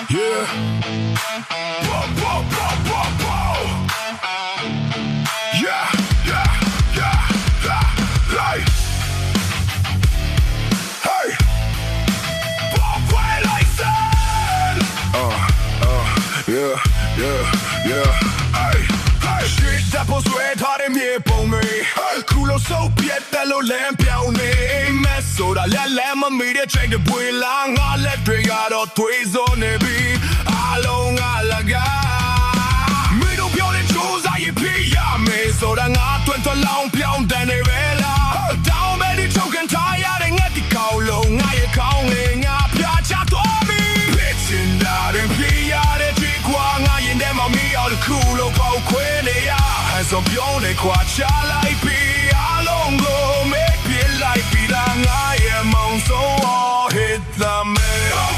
Yeah. Whoa, whoa, whoa, whoa, whoa. Yeah, yeah, yeah, yeah, hey. Hey. Walkway license. Yeah, yeah, yeah, hey, hey. Shit, that was red hot in me, me. Cool so piet, that low lamp, me. Mess so that lamb, me, the train to boy long, I let drink out of twigs on the beat. Along, alaga. Me don't be on the shoes, I pee, me. So that I went a long pound, then they vela. Down, baby, choking, tired, and at the cow long, I calling up, ya chat on me. Pitching out and pee out of drink, one, I in them on me, all the cool of all queen, yeah. As a beyond, quite shall I be along, go, make me like be long, I am on so all hit the man.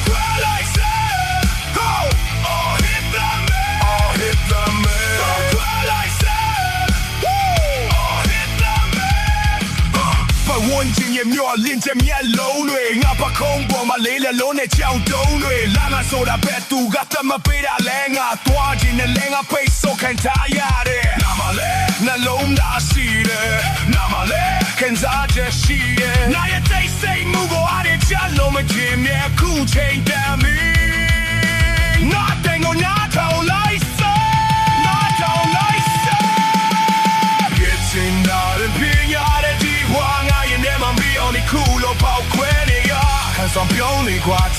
One thing you know, Linda, me alone, we up a combo, my lady alone, it's young, don't we? Langa so that bet to got them a bit of lenga, twatch in the lenga face, so can't tire it. Namale, Nalom, da see it. Namale, Kenzaja, she it. Now you say, move on, it's your loma, Jim, yeah, cool, change them in. Nothing or not, how license. Not how license. Getting out and being out of the one. Cool about 20 years, cause I'm only quite